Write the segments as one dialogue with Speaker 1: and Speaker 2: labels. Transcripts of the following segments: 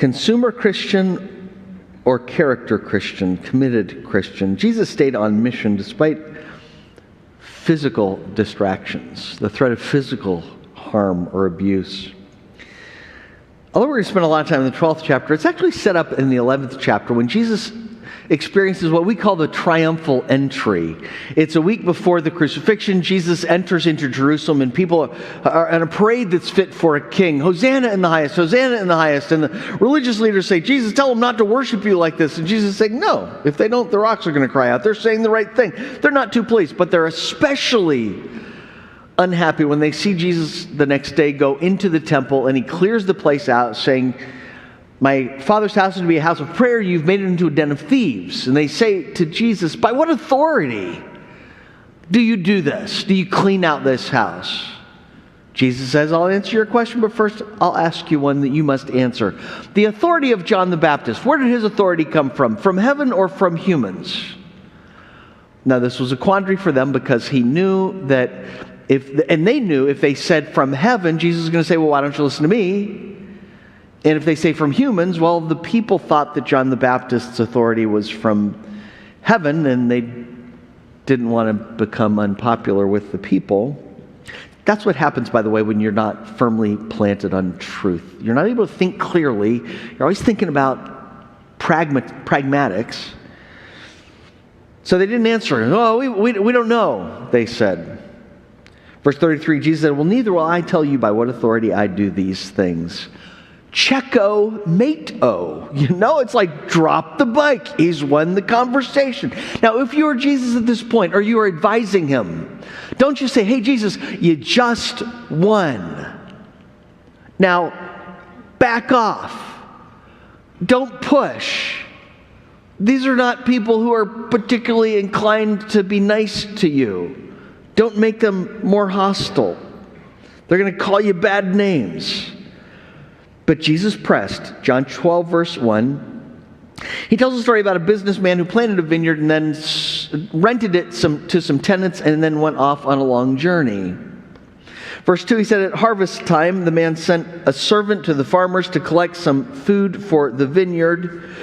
Speaker 1: Consumer Christian or character Christian, committed Christian? Jesus stayed on mission despite physical distractions, the threat of physical harm or abuse. Although we're going to spend a lot of time in the 12th chapter, it's actually set up in the 11th chapter when Jesus experiences what we call the triumphal entry. It's a week before the crucifixion. Jesus enters into Jerusalem, and people are at a parade that's fit for a king. Hosanna in the highest, Hosanna in the highest. And the religious leaders say, Jesus, tell them not to worship you like this. And Jesus is saying, no, if they don't, the rocks are going to cry out. They're saying the right thing. They're not too pleased, but they're especially unhappy when they see Jesus the next day go into the temple, and he clears the place out saying, my Father's house is to be a house of prayer. You've made it into a den of thieves. And they say to Jesus, by what authority do you do this? Do you clean out this house? Jesus says, I'll answer your question, but first I'll ask you one that you must answer. The authority of John the Baptist, where did his authority come from? From heaven or from humans? Now, this was a quandary for them because he knew that they knew if they said from heaven, Jesus was going to say, well, why don't you listen to me? And if they say from humans, well, the people thought that John the Baptist's authority was from heaven, and they didn't want to become unpopular with the people. That's what happens, by the way, when you're not firmly planted on truth. You're not able to think clearly. You're always thinking about pragmatics. So they didn't answer. Oh, we don't know, they said. Verse 33, Jesus said, well, neither will I tell you by what authority I do these things. Checkmate-o. It's like drop the bike. He's won the conversation. Now, if you are Jesus at this point, or you are advising him, don't you say, hey, Jesus, you just won. Now, back off. Don't push. These are not people who are particularly inclined to be nice to you. Don't make them more hostile. They're going to call you bad names. But Jesus pressed. John 12, verse 1. He tells a story about a businessman who planted a vineyard and then rented it to some tenants and then went off on a long journey. Verse 2, he said, at harvest time, the man sent a servant to the farmers to collect some food for the vineyard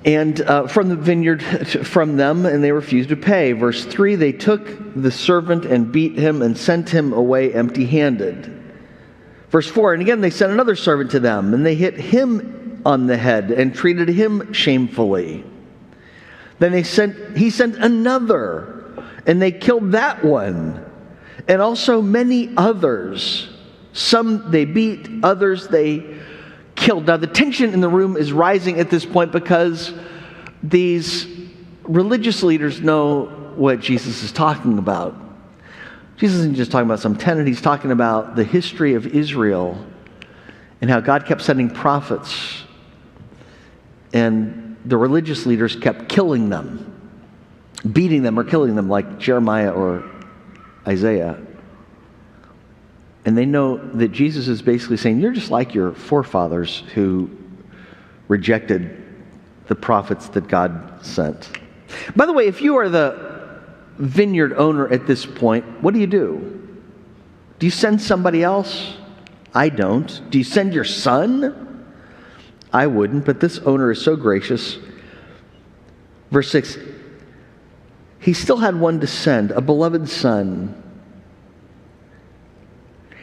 Speaker 1: and from the vineyard from them, and they refused to pay. Verse 3, they took the servant and beat him and sent him away empty-handed. Verse 4, and again they sent another servant to them, and they hit him on the head and treated him shamefully. Then he sent another, and they killed that one, and also many others. Some they beat, others they killed. Now the tension in the room is rising at this point because these religious leaders know what Jesus is talking about. Jesus isn't just talking about some tenant, he's talking about the history of Israel and how God kept sending prophets, and the religious leaders kept killing them, beating them or killing them like Jeremiah or Isaiah. And they know that Jesus is basically saying, you're just like your forefathers who rejected the prophets that God sent. By the way, if you are the vineyard owner at this point, what do? Do you send somebody else? I don't. Do you send your son? I wouldn't, but this owner is so gracious. Verse 6, he still had one to send, a beloved son.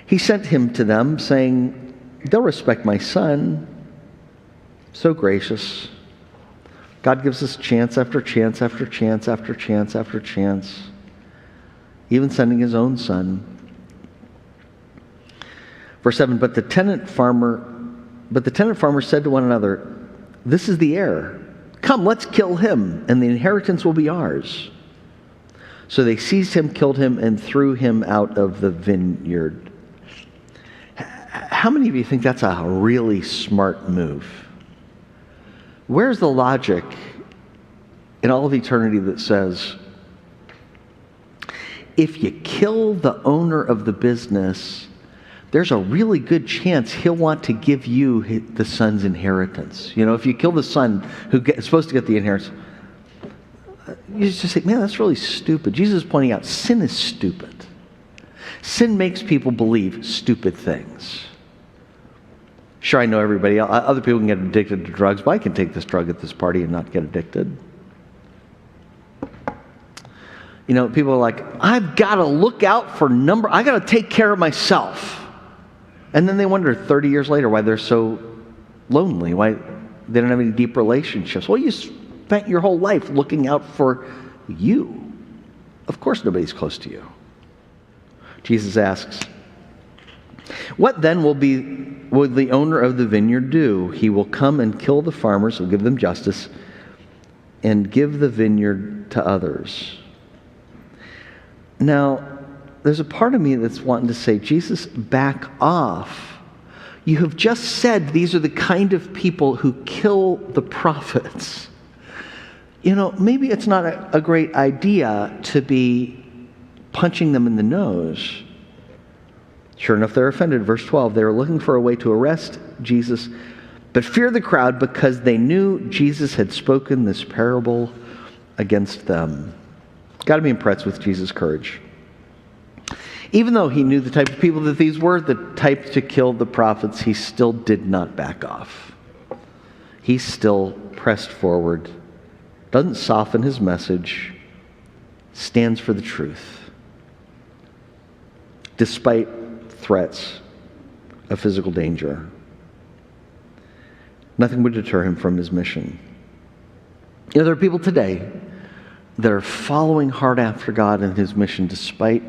Speaker 1: He sent him to them, saying, they'll respect my son. So gracious. God gives us chance after chance after chance after chance after chance, even sending his own son. Verse 7, but the tenant farmer said to one another, this is the heir. Come, let's kill him, and the inheritance will be ours. So they seized him, killed him, and threw him out of the vineyard. How many of you think that's a really smart move? Where's the logic in all of eternity that says, if you kill the owner of the business, there's a really good chance he'll want to give you the son's inheritance. If you kill the son who's supposed to get the inheritance, you just say, man, that's really stupid. Jesus is pointing out sin is stupid. Sin makes people believe stupid things. Sure, I know everybody. Other people can get addicted to drugs, but I can take this drug at this party and not get addicted. You know, people are like, I've got to look out for I got to take care of myself. And then they wonder 30 years later why they're so lonely, why they don't have any deep relationships. Well, you spent your whole life looking out for you. Of course nobody's close to you. Jesus asks, what then will the owner of the vineyard do? He will come and kill the farmers, will give them justice, and give the vineyard to others. Now, there's a part of me that's wanting to say, Jesus, back off. You have just said these are the kind of people who kill the prophets. You know, maybe it's not a great idea to be punching them in the nose. Sure enough, they're offended. Verse 12, they were looking for a way to arrest Jesus, but feared the crowd because they knew Jesus had spoken this parable against them. Got to be impressed with Jesus' courage. Even though he knew the type of people that these were, the type to kill the prophets, he still did not back off. He still pressed forward, doesn't soften his message, stands for the truth, despite threats of physical danger. Nothing would deter him from his mission. You know, there are people today that are following hard after God and his mission despite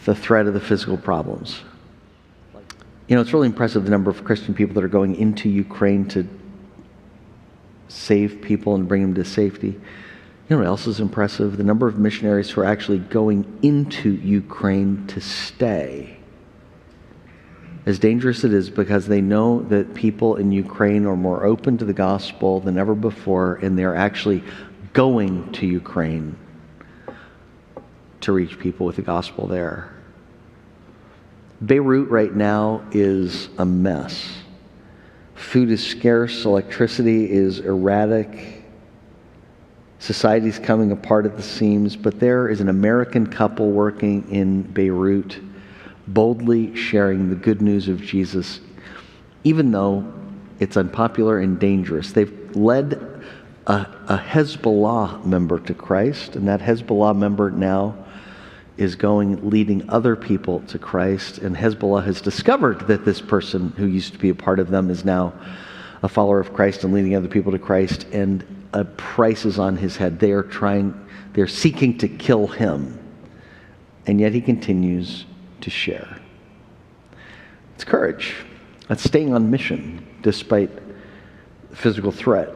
Speaker 1: the threat of the physical problems. You know, it's really impressive the number of Christian people that are going into Ukraine to save people and bring them to safety. You know what else is impressive? The number of missionaries who are actually going into Ukraine to stay. As dangerous it is because they know that people in Ukraine are more open to the gospel than ever before, and they're actually going to Ukraine to reach people with the gospel there. Beirut right now is a mess. Food is scarce, electricity is erratic, society's coming apart at the seams, but there is an American couple working in Beirut, boldly sharing the good news of Jesus, even though it's unpopular and dangerous. They've led a Hezbollah member to Christ, and that Hezbollah member now is leading other people to Christ, and Hezbollah has discovered that this person who used to be a part of them is now a follower of Christ and leading other people to Christ, and a price is on his head. They're seeking to kill him, and yet he continues to share. It's courage. That's staying on mission despite physical threat.